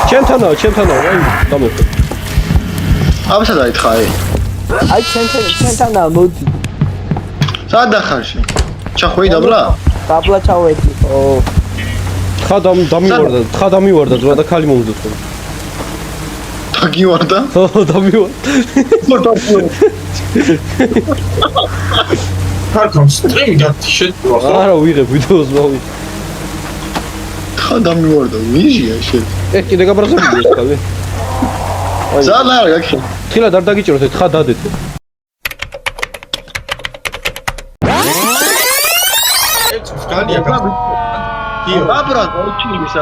ჩემთანაა, აი დამოხო. აბსა დაითხარი. აი ჩემთანაა მოდი. სად ახარში? ჩახვეი დაბლა? დაბლა ჩავედი. ო. თხა დამივარდა ძმა და ქალი მომძოცხო. დაგივარდა? ხო, დამივარდა. ხარკომ სტრიმი გათიშეთ ახლა. არა, ვიღებ ვიდეოს მოვი. თხა დამივარდა, ვიჟია შენ. კიდე გაბრაზებია ეს ხალე. ზალა რა გაქი. ხილად არ დაგიჭიროთ, თხა დადეთ. განია აბრა გოჩიმისა,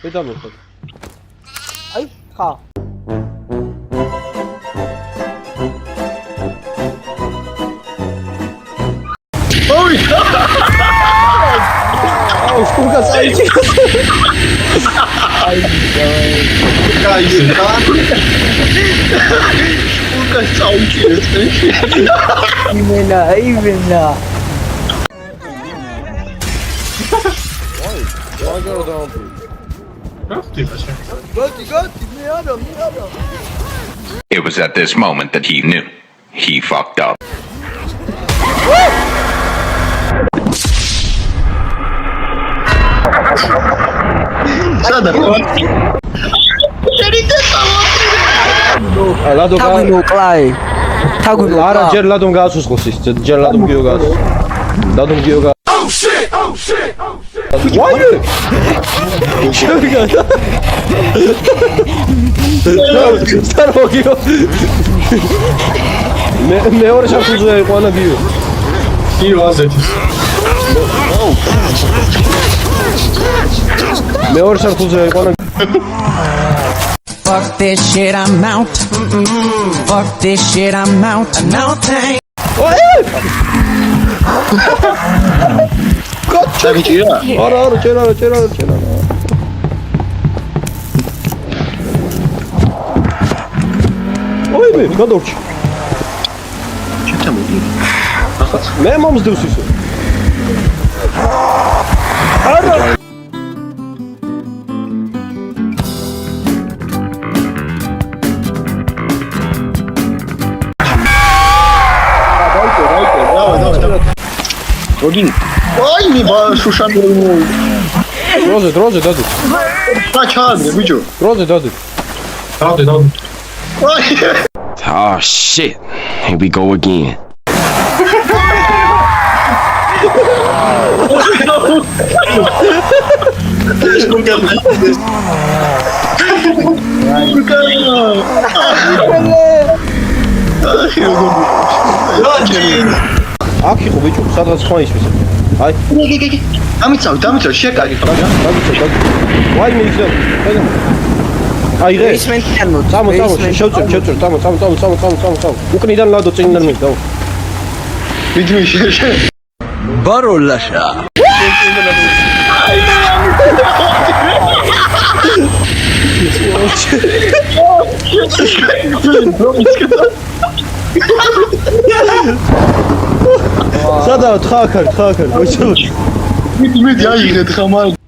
მე დამეხა. აი ხა. ოი! აუ, შტუკა წაიჭი. კაიზე და უკა წაუჭი ეს. იმენა. ვაგარო დაამბი. რა ხდება შენ? გოდი, მე არა. It was at this moment that he knew. He fucked up. სადა? ლადო თაგვი მოკლაი. არა, ჯერ ლადომ გაასუსხოს ის, ჯერ ლადომ გიო გას. ლადომ გიო გას. Oh shit. Why? სტაროგიო. მე ორ შაფუზე ყანა გიო. გიო აზეთი. მე ორ შაფუზე ყანა. Fuck this shit, I'm out. Fuck this shit, I'm out. No thanks. ჩაგიჭირა? არა, ჭერა. ოი მე გადავჭი. ჩემთან მოდი. ახაც მე მომსდევს ისო. არა. მოდი. აი მე შუშანი დროზე დადე. ჩაადრე ბიჭო. დროზე დადე. დავდე. აი Oh shit. Here we go again. აქ იყო ბიჭო, სადღაც სხვა ისმის. აი, დამიწავ, შეკარი ხო? ვაი მე ისე. აი რე. ბეისმენტიდან მოდი. წამო, შევწერ, წამო. უკნიდან ლადო წინიდან მე დავა. ვიძმი შე. Barollasha. სადაა თხაქარ, ბიჭო. მე აიღეთ ხამარ.